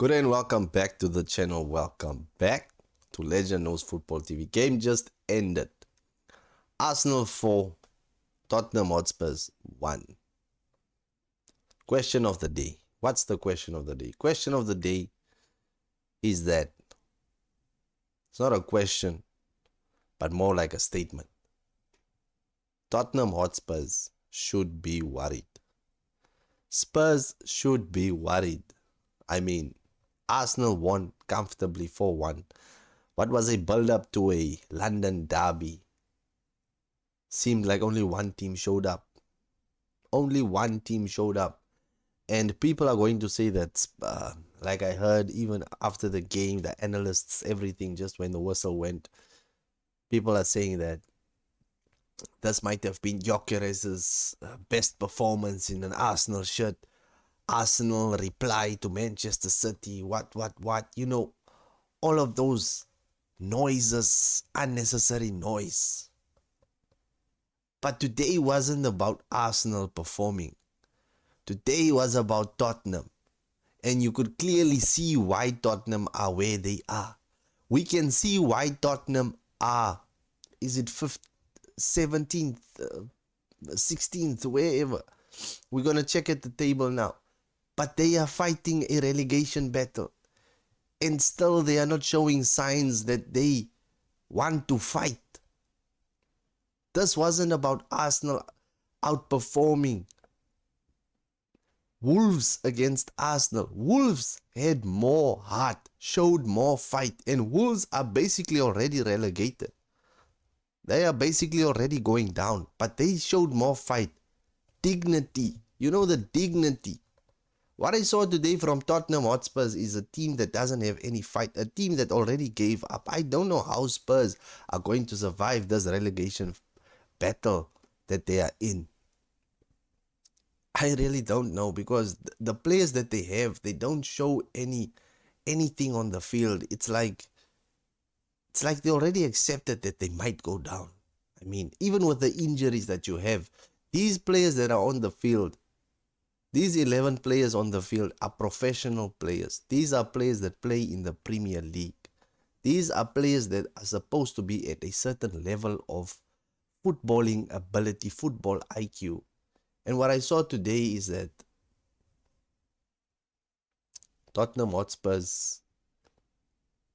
Good day and welcome back to the channel. Welcome back to Legend Knows Football TV. Game just ended. Arsenal 4, Tottenham Hotspurs 1. Question of the day. What's the question of the day? Question of the day is that it's not a question, but more like a statement. Tottenham Hotspurs should be worried. Spurs should be worried. I mean, Arsenal won comfortably 4-1. What was a build-up to a London derby? Seemed like only one team showed up. Only one team showed up. And people are going to say that, like I heard even after the game, the analysts, everything, just when the whistle went, people are saying that this might have been Gyökeres's best performance in an Arsenal shirt. Arsenal reply to Manchester City, what, you know, all of those noises, unnecessary noise. But today wasn't about Arsenal performing. Today was about Tottenham. And you could clearly see why Tottenham are where they are. We can see why Tottenham are, is it 5th, 17th, 16th, wherever. We're going to check at the table now. But they are fighting a relegation battle. And still they are not showing signs that they want to fight. This wasn't about Arsenal outperforming. Wolves against Arsenal. Wolves had more heart, showed more fight, and Wolves are basically already relegated. They are basically already going down, but they showed more fight. Dignity. You know, the dignity. What I saw today from Tottenham Hotspurs is a team that doesn't have any fight, a team that already gave up. I don't know how Spurs are going to survive this relegation battle that they are in. I really don't know, because the players that they have, they don't show anything on the field. It's like they already accepted that they might go down. I mean, even with the injuries that you have, these players that are on the field, these 11 players on the field are professional players. These are players that play in the Premier League. These are players that are supposed to be at a certain level of footballing ability, football IQ. And what I saw today is that Tottenham Hotspurs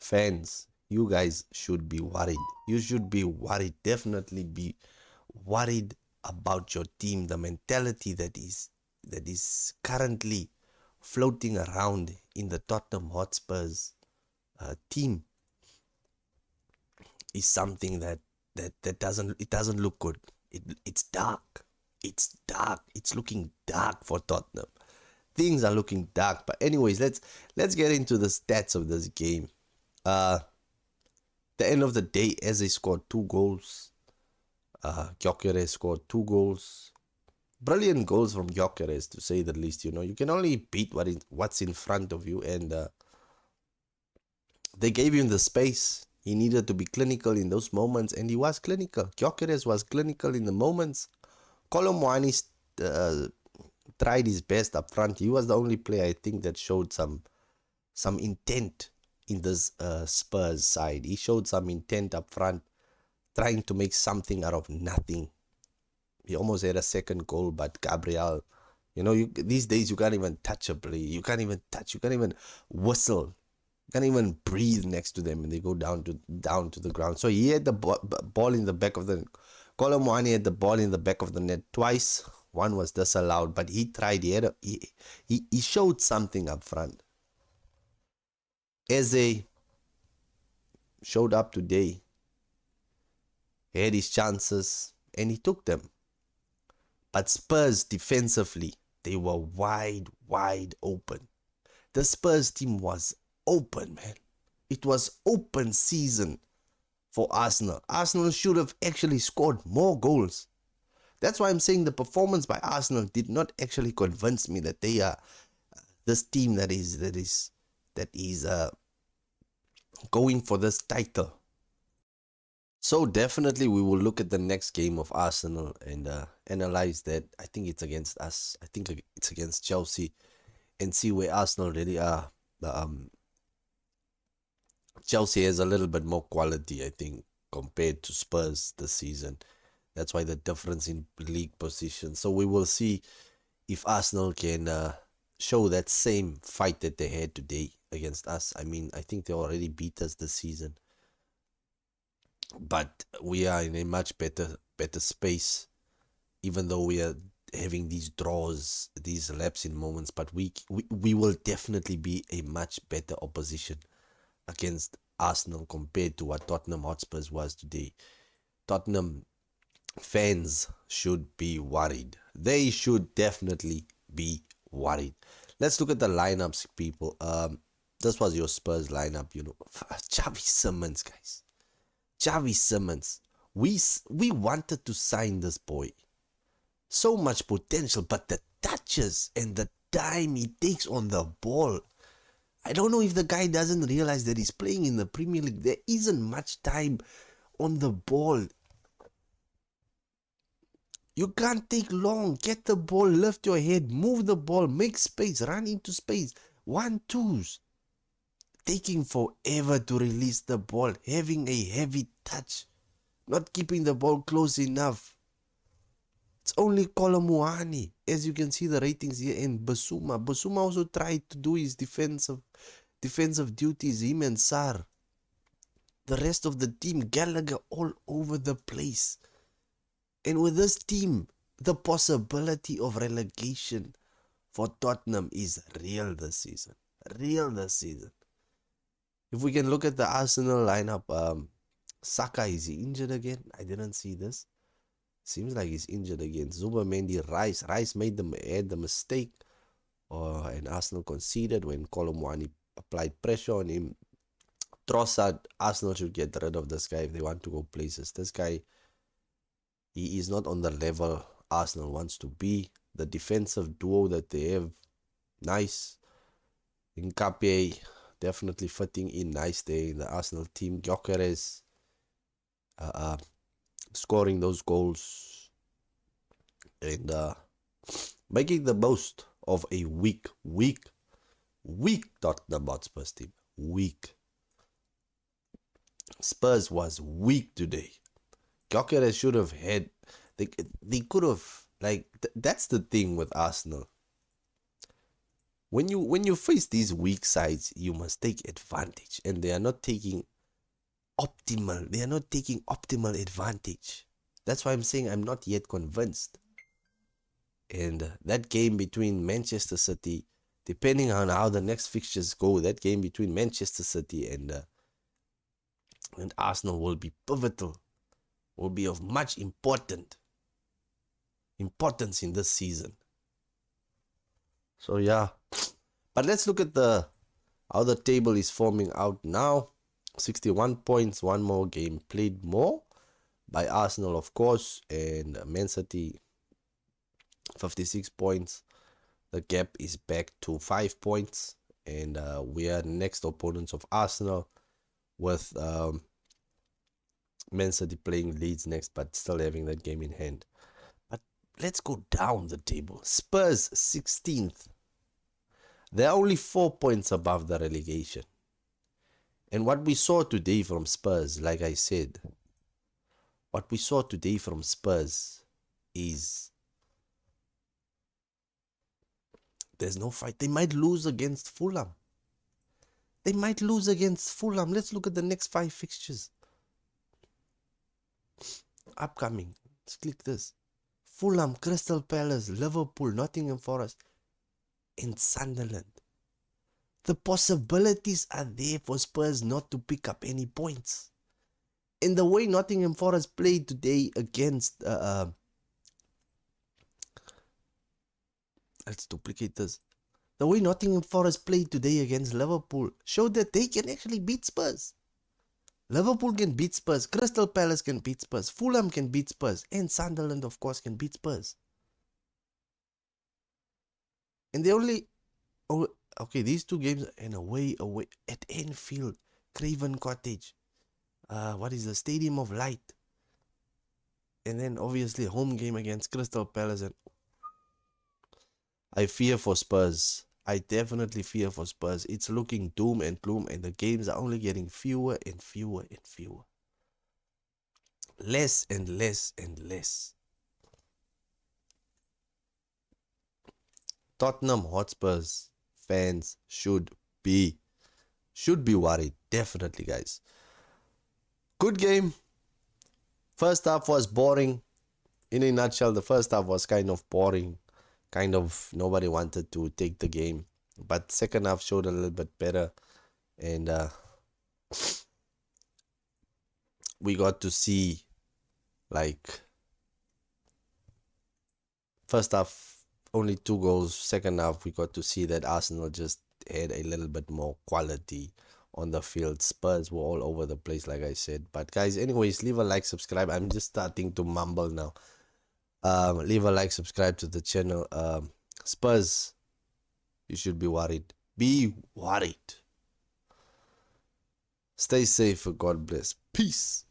fans, you guys should be worried. You should be worried. Definitely be worried about your team. The mentality that is currently floating around in the Tottenham Hotspurs team is something that doesn't look good. It's dark. It's dark. It's looking dark for Tottenham. Things are looking dark. But anyways, let's get into the stats of this game. The end of the day, Eze scored 2 goals. Gyökeres scored 2 goals. Brilliant goals from Gyökeres, to say the least. You know, you can only beat what's in front of you, and they gave him the space. He needed to be clinical in those moments, and he was clinical. Gyökeres was clinical in the moments. Colomwani tried his best up front. He was the only player, I think, that showed some intent in this Spurs side. He showed some intent up front, trying to make something out of nothing. He almost had a second goal, but Gabriel, you know, these days you can't even touch a play. You can't even touch. You can't even whistle. You can't even breathe next to them, and they go down to the ground. So he had the ball in the back of the. Colomwani had the ball in the back of the net twice. One was disallowed, but he tried. He showed something up front. Eze showed up today. He had his chances, and he took them. But Spurs defensively, they were wide open. The Spurs team was open, man. It was open season for Arsenal. Arsenal should have actually scored more goals. That's why I'm saying the performance by Arsenal did not actually convince me that they are this team that is going for this title. So definitely we will look at the next game of Arsenal and analyze that. I think it's against us. I think it's against Chelsea, and see where Arsenal really are. Um, Chelsea has a little bit more quality, I think, compared to Spurs this season. That's why the difference in league position. So we will see if Arsenal can show that same fight that they had today against us. I mean, I think they already beat us this season, but we are in a much better space, even though we are having these draws, these lapse in moments. But we will definitely be a much better opposition against Arsenal compared to what Tottenham Hotspurs was today. Tottenham fans should be worried. They should definitely be worried. Let's look at the lineups, people. This was your Spurs lineup, Xavi Simons, guys. Xavi Simons. We wanted to sign this boy. So much potential, but the touches and the time he takes on the ball. I don't know if the guy doesn't realize that he's playing in the Premier League. There isn't much time on the ball. You can't take long. Get the ball, lift your head, move the ball, make space, run into space. 1-2s. Taking forever to release the ball, having a heavy touch, not keeping the ball close enough. It's only Kolomuani. As you can see the ratings here, and Basuma. Basuma also tried to do his defensive duties, him and Sar. The rest of the team, Gallagher all over the place. And with this team, the possibility of relegation for Tottenham is real this season. Real this season. If we can look at the Arsenal lineup, Saka, is he injured again? I didn't see this. Seems like he's injured again. Zubamendi, Rice. Rice had the mistake, and Arsenal conceded when Kolomwani applied pressure on him. Trossard, Arsenal should get rid of this guy if they want to go places. This guy, he is not on the level Arsenal wants to be. The defensive duo that they have, nice. Nkape, definitely fitting in nice there in the Arsenal team. Gyökeres, scoring those goals and making the most of a weak Tottenham Hotspur team. Weak. Spurs was weak today. Gyökeres should have had. They could have, that's the thing with Arsenal. When you face these weak sides, you must take advantage, and they are not taking optimal. They are not taking optimal advantage. That's why I'm saying I'm not yet convinced. And that game between Manchester City, depending on how the next fixtures go, that game between Manchester City and Arsenal will be pivotal, will be of much importance in this season. So yeah, but let's look at how the table is forming out now. 61 points, one more game played more by Arsenal, of course, and Man City 56 points. The gap is back to 5 points, and we are next opponents of Arsenal, with Man City playing Leeds next, but still having that game in hand. But let's go down the table. Spurs 16th. They're only 4 points above the relegation. And what we saw today from Spurs, like I said, what we saw today from Spurs is there's no fight. They might lose against Fulham. Let's look at the next 5 fixtures. Upcoming. Let's click this. Fulham, Crystal Palace, Liverpool, Nottingham Forest, and Sunderland. The possibilities are there for Spurs not to pick up any points. In the way Nottingham Forest played today against let's duplicate this. The way Nottingham Forest played today against Liverpool showed that they can actually beat Spurs. Liverpool can beat Spurs, Crystal Palace can beat Spurs, Fulham can beat Spurs, and Sunderland, of course, can beat Spurs. And they only... okay, these 2 games and away at Anfield, Craven Cottage. What is the Stadium of Light? And then obviously home game against Crystal Palace. And I fear for Spurs. I definitely fear for Spurs. It's looking doom and gloom, and the games are only getting fewer and fewer and fewer. Less and less and less. Tottenham Hotspurs fans be should be worried. Definitely, guys. Good game. First half was boring. In a nutshell, the first half was kind of boring. Kind of nobody wanted to take the game. But second half showed a little bit better. And we got to see, like, first half only 2 goals. Second half we got to see that Arsenal just had a little bit more quality on the field. Spurs were all over the place, like I said. But guys, anyways, leave a like, subscribe. I'm just starting to mumble now. Leave a like, subscribe to the channel. Spurs, you should be worried. Be worried. Stay safe. God bless. Peace.